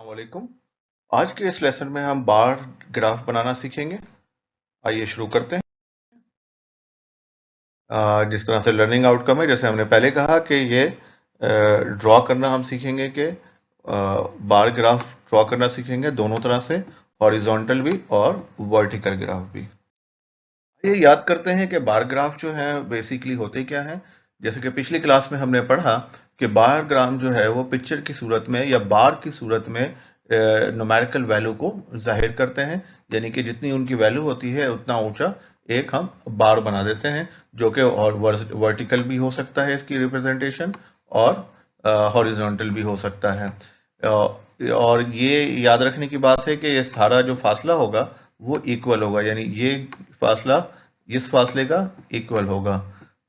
वालेकुम। आज के इस लेसन में हम बार ग्राफ बनाना सीखेंगे। आइए शुरू करते हैं। जिस तरह से लर्निंग आउटकम है, जैसे हमने पहले कहा कि ये ड्रॉ करना हम सीखेंगे कि बार ग्राफ ड्रॉ करना सीखेंगे दोनों तरह से, हॉरिजॉन्टल भी और वर्टिकल ग्राफ भी। ये याद करते हैं कि बार ग्राफ जो है बेसिकली होते क्या हैं। जैसे कि पिछली क्लास में हमने पढ़ा कि बार ग्राफ जो है वो पिक्चर की सूरत में या बार की सूरत में न्यूमेरिकल वैल्यू को जाहिर करते हैं, यानी कि जितनी उनकी वैल्यू होती है उतना ऊंचा एक हम बार बना देते हैं, जो कि और वर्टिकल भी हो सकता है इसकी रिप्रेजेंटेशन, और हॉरिजॉन्टल भी हो सकता है। और ये याद रखने की बात है कि ये सारा जो फासला होगा वो इक्वल होगा, यानी ये फासला इस फासले का इक्वल होगा।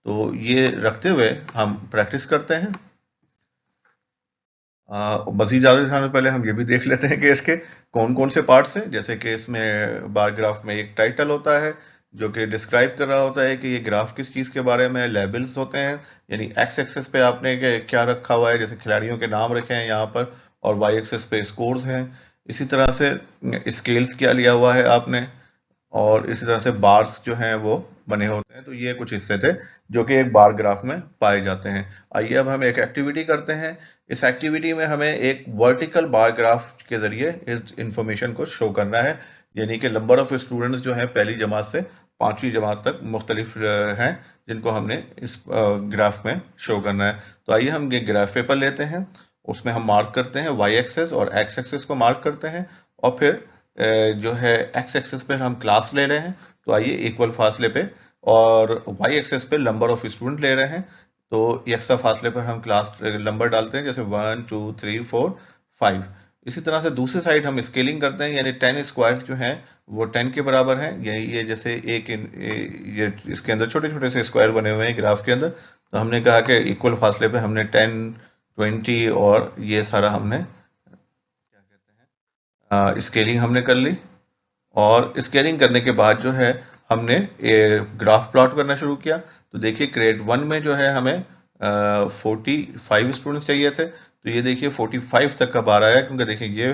तो ये रखते हुए हम प्रैक्टिस करते हैं। मजीद ज्यादा दिखाने से पहले हम ये भी देख लेते हैं कि इसके कौन कौन से पार्ट्स हैं। जैसे कि इसमें बार ग्राफ में एक टाइटल होता है जो कि डिस्क्राइब कर रहा होता है कि ये ग्राफ किस चीज के बारे में। लेबल्स होते हैं, यानी एक्स एक्सेस पे आपने क्या रखा हुआ है, जैसे खिलाड़ियों के नाम रखे हैं यहाँ पर, और वाई एक्सेस पे स्कोर्स हैं। इसी तरह से स्केल्स क्या लिया हुआ है आपने, और इसी तरह से बार्स जो हैं वो बने होते हैं। तो ये कुछ हिस्से थे जो कि एक बार ग्राफ में पाए जाते हैं। आइए अब हम एक एक्टिविटी करते हैं। इस एक्टिविटी में हमें एक वर्टिकल बार ग्राफ के जरिए इस इंफॉर्मेशन को शो करना है, यानी कि नंबर ऑफ स्टूडेंट्स जो हैं पहली जमात से पांचवी जमात तक मुख्तलिफ हैं, जिनको हमने इस ग्राफ में शो करना है। तो आइए हम ये ग्राफ पेपर लेते हैं, उसमें हम मार्क करते हैं वाई एक्सेस और एक्स एक्सेस को मार्क करते हैं, और फिर जो है एक्स एक्सेस पे हम क्लास ले रहे हैं, तो आइए इक्वल फासले पे, और वाई एक्सेस पे नंबर ऑफ स्टूडेंट ले रहे हैं, तो यकसा फासले पर हम क्लास नंबर डालते हैं, जैसे 1 2 3 4 5। इसी तरह से दूसरी साइड हम स्केलिंग करते हैं, यानी 10 स्क्वायर्स जो हैं वो 10 के बराबर हैं। यही ये जैसे ये इसके अंदर छोटे छोटे से स्क्वायर बने हुए हैं ग्राफ के अंदर, तो हमने कहा कि इक्वल फासले पे हमने 10 20 और ये सारा हमने स्केलिंग हमने कर ली। और स्केलिंग करने के बाद जो है हमने ग्राफ प्लॉट करना शुरू किया। तो देखिए ग्रेड 1 में जो है हमें 45 स्टूडेंट्स चाहिए थे, तो ये देखिए 45 तक का बार आया, क्योंकि देखिए ये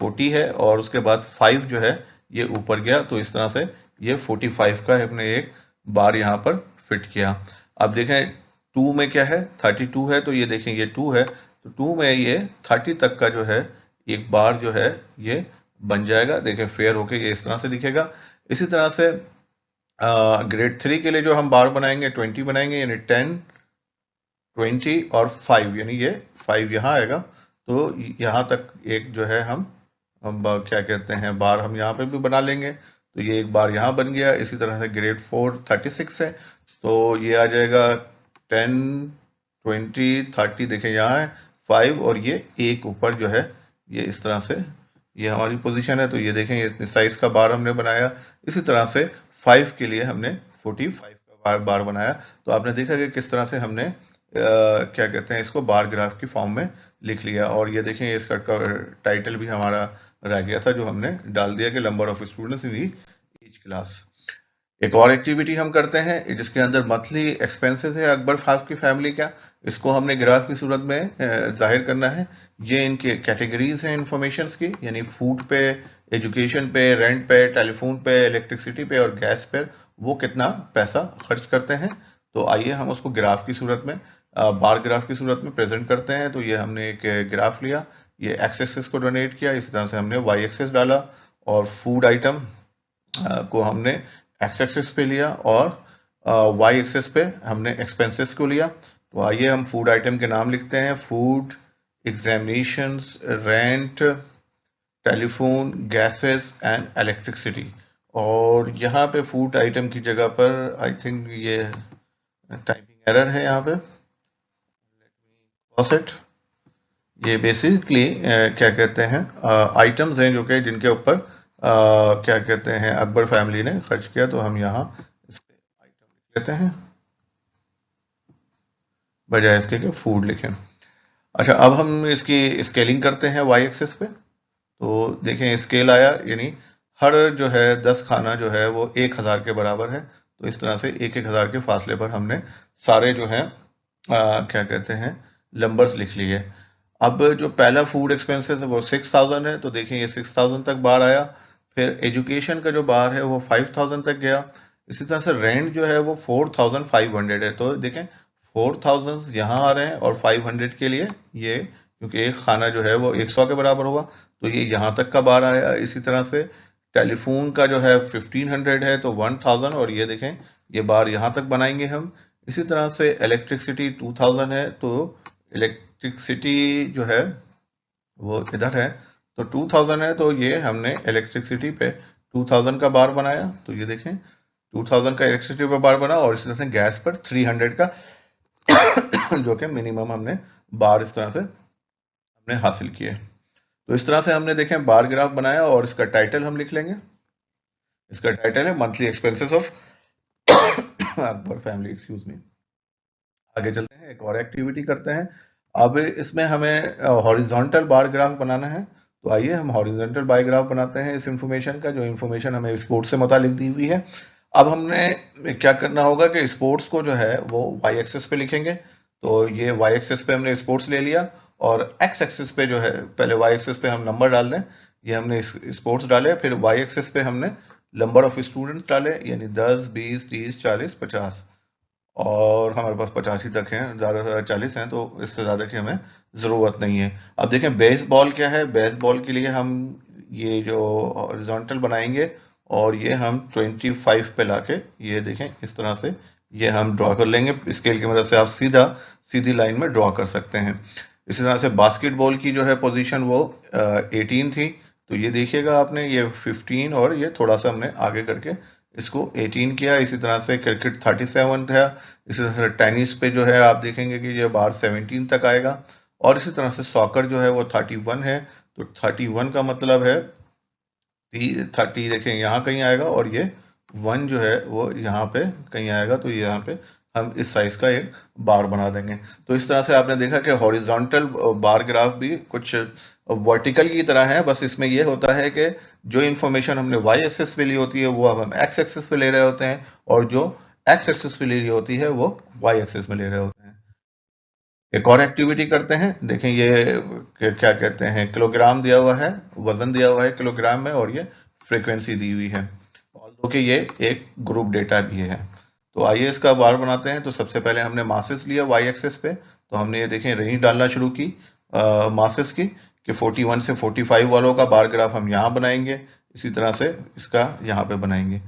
40 है और उसके बाद 5 जो है ये ऊपर गया, तो इस तरह से ये 45 का हमने एक बार यहाँ पर फिट किया। अब देखें 2 में क्या है, 32 है, तो ये देखें ये 2 है, तो 2 में ये 30 तक का जो है एक बार जो है ये बन जाएगा। देखिए फेयर होके ये इस तरह से दिखेगा। इसी तरह से ग्रेड 3 के लिए जो हम बार बनाएंगे 20 बनाएंगे, यानी 10 20 और 5, यानी ये 5 यहाँ आएगा। तो यहाँ तक एक जो है हम क्या कहते हैं बार हम यहाँ पे भी बना लेंगे, तो ये एक बार यहाँ बन गया। इसी तरह से ग्रेड 4 36 है, तो ये आ जाएगा 10 20 30, देखें यहाँ है 5 और ये एक ऊपर जो है ये इस तरह से ये हमारी पोजीशन है। तो ये देखें इतने साइज का बार हमने बनाया। इसी तरह से 5 के लिए हमने 45 का बार बनाया। तो आपने देखा कि किस तरह से हमने क्या कहते हैं इसको बार ग्राफ की फॉर्म में लिख लिया। और ये देखें इसका टाइटल भी हमारा रह गया था, जो हमने डाल दिया कि number of students in each class. एक और एक्टिविटी हम करते हैं जिसके अंदर मंथली एक्सपेंसेस है अकबर साहब की फैमिली का, इसको हमने ग्राफ की सूरत में जाहिर करना है। ये इनके कैटेगरीज हैं इंफॉर्मेशन की, यानी फूड पे, एजुकेशन पे, रेंट पे, टेलीफोन पे, इलेक्ट्रिसिटी पे और गैस पे वो कितना पैसा खर्च करते हैं। तो आइए हम उसको ग्राफ की सूरत में बार ग्राफ की सूरत में प्रेजेंट करते हैं। तो ये हमने एक ग्राफ लिया, ये एक्स एक्सेस को डोनेट किया, इसी तरह से हमने वाई एक्सेस डाला, और फूड आइटम को हमने एक्स एक्सेस पे लिया, और वाई एक्सेस पे हमने एक्सपेंसेस को लिया। तो आइए हम फूड आइटम के नाम लिखते हैं, food, examinations, rent, telephone, gases and electricity. और यहाँ पे फूड आइटम की जगह पर आई थिंक ये टाइपिंग एरर है यहाँ पे, फॉसेट। ये बेसिकली क्या कहते हैं आइटम्स हैं जो कि जिनके ऊपर क्या कहते हैं अकबर फैमिली ने खर्च किया। तो हम यहाँ इस पे आइटम लिख लेते हैं बजाय इसके कि फूड लिखें। अच्छा, अब हम इसकी स्केलिंग करते हैं वाई एक्सेस पे। तो देखें स्केल आया, यानी हर जो है 10 खाना जो है वो 1000 के बराबर है। तो इस तरह से 1000 के फासले पर हमने सारे जो हैं क्या कहते हैं नंबर्स लिख लिए। अब जो पहला फूड एक्सपेंसेस है वो 6000 है, तो देखें ये 6000 तक बार आया। फिर एजुकेशन का जो बार है वो 5000 तक गया। इसी तरह से रेंट जो है वो 4500 है, तो देखें 4000 यहाँ आ रहे हैं और 500 के लिए ये, क्योंकि एक खाना जो है वो 100 के बराबर हुआ, तो ये यहाँ तक का बार आया। इसी तरह से टेलीफोन का जो है 1500 है, तो 1000, और ये देखें ये बार यहाँ तक बनाएंगे हम। इसी तरह से इलेक्ट्रिसिटी 2000 है, तो इलेक्ट्रिसिटी जो है वो इधर है, तो 2000 है, तो ये हमने इलेक्ट्रिसिटी पे 2000 का बार बनाया। तो ये देखें 2000 का इलेक्ट्रिसिटी पे बार बना, और इसी तरह से गैस पर 300 का जो कि मिनिमम हमने बार इस तरह से हमने हासिल किए। तो इस तरह से हमने देखें बार ग्राफ बनाया, और इसका टाइटल हम लिख लेंगे। इसका टाइटल है monthly expenses of Akbar family, excuse me. आगे चलते हैं, एक और एक्टिविटी करते हैं। अब इसमें हमें हॉरिजॉन्टल बार ग्राफ बनाना है, तो आइए हम हॉरिजॉन्टल बार ग्राफ बनाते हैं इस इंफॉर्मेशन का, जो इंफॉर्मेशन हमें स्पोर्ट्स से मुतालिक दी हुई है। अब हमने क्या करना होगा कि स्पोर्ट्स को जो है वो वाई एक्सेस पे लिखेंगे, तो ये वाई एक्सेस पे हमने स्पोर्ट्स ले लिया, और एक्स एक्सेस पे जो है, पहले वाई एक्सेस पे हम नंबर डाल दें, ये हमने स्पोर्ट्स डाले, फिर वाई एक्सेस पे हमने नंबर ऑफ स्टूडेंट्स डाले, यानी 10, 20, 30, 40, 50, और हमारे पास 85 तक हैं, ज़्यादा से ज़्यादा 40 हैं, तो इससे ज़्यादा की हमें ज़रूरत नहीं है। अब देखें बेसबॉल क्या है, बेसबॉल के लिए हम ये जो हॉरिजॉन्टल बनाएंगे, और ये हम 25 पे लाके ये देखें इस तरह से ये हम ड्रॉ कर लेंगे। स्केल की मदद से आप सीधी लाइन में ड्रॉ कर सकते हैं। इसी तरह से बास्केटबॉल की जो है पोजीशन वो 18 थी, तो ये देखिएगा आपने ये 15, और ये थोड़ा सा हमने आगे करके इसको 18 किया। इसी तरह से क्रिकेट 37 था। इसी तरह से टेनिस पे जो है आप देखेंगे कि ये बार 17 तक आएगा, और इसी तरह से सॉकर जो है वो 31 है, तो 31 का मतलब है 30 देखें यहाँ कहीं आएगा, और ये 1 जो है वो यहाँ पे कहीं आएगा, तो यहाँ पे हम इस साइज का एक बार बना देंगे। तो इस तरह से आपने देखा कि हॉरिजॉन्टल बार ग्राफ भी कुछ वर्टिकल की तरह है, बस इसमें ये होता है कि जो इंफॉर्मेशन हमने वाई एक्सेस पे ली होती है वो अब हम एक्स एक्सेस पे ले रहे होते हैं, और जो एक्स एक्सेस पे ली होती है वो वाई एक्सेस में ले रहे होते हैं। एक और एक्टिविटी करते हैं, देखें ये क्या कहते हैं, किलोग्राम दिया हुआ है, वजन दिया हुआ है किलोग्राम में, और ये फ्रीक्वेंसी दी हुई है, ऑल्दो कि ये एक ग्रुप डेटा भी है। तो आइए इसका बार बनाते हैं। तो सबसे पहले हमने मासेस लिया वाई एक्सेस पे, तो हमने ये देखें रेंज डालना शुरू की मासेस की, कि 41 से 45 वालों का बार ग्राफ हम यहाँ बनाएंगे, इसी तरह से इसका यहाँ पे बनाएंगे।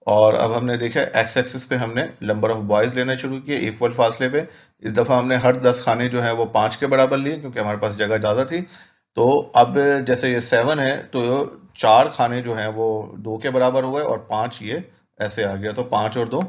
और अब हमने देखा एक्स एक्सिस पे हमने नंबर ऑफ बॉयज लेना शुरू किए इक्वल फासले पे। इस दफा हमने हर 10 खाने जो है वो 5 के बराबर लिए, क्योंकि हमारे पास जगह ज्यादा थी। तो अब जैसे ये 7 है, तो 4 खाने जो हैं वो 2 के बराबर हुए, और 5 ये ऐसे आ गया, तो 5 और 2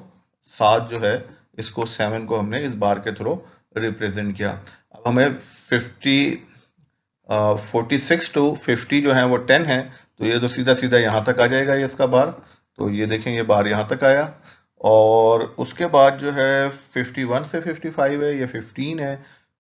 7 जो है, इसको 7 को हमने इस बार के थ्रू रिप्रेजेंट किया। अब हमें 46 टू 50 जो है वो 10 है, तो ये तो सीधा सीधा यहाँ तक आ जाएगा ये इसका बार। तो ये देखें ये बार यहाँ तक आया, और उसके बाद जो है 51 से 55 है, ये 15 है,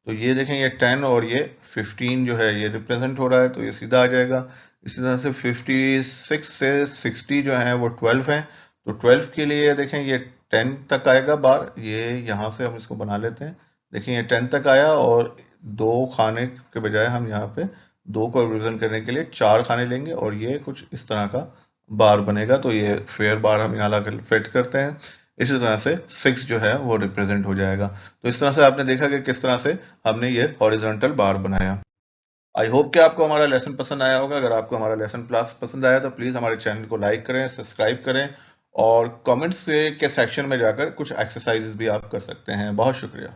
तो ये देखें ये 10 और ये 15 जो है ये रिप्रेजेंट हो रहा है, तो ये सीधा आ जाएगा। इसी तरह से 56 से 60 जो है वो 12 है, तो 12 के लिए देखें ये 10 तक आएगा बार, ये यहाँ से हम इसको बना लेते हैं। देखिए ये 10 तक आया, और 2 खाने के बजाय हम यहाँ पे 2 को रिप्रेजेंट करने के लिए 4 खाने लेंगे, और ये कुछ इस तरह का बार बनेगा। तो ये फेयर बार हम यहाँ लाकर फिट करते हैं। इसी तरह से 6 जो है वो रिप्रेजेंट हो जाएगा। तो इस तरह से आपने देखा कि किस तरह से हमने ये हॉरिजॉन्टल बार बनाया। आई होप कि आपको हमारा लेसन पसंद आया होगा। अगर आपको हमारा लेसन क्लास पसंद आया तो प्लीज़ हमारे चैनल को लाइक करें, सब्सक्राइब करें, और कमेंट्स के सेक्शन में जाकर कुछ एक्सरसाइजेस भी आप कर सकते हैं। बहुत शुक्रिया।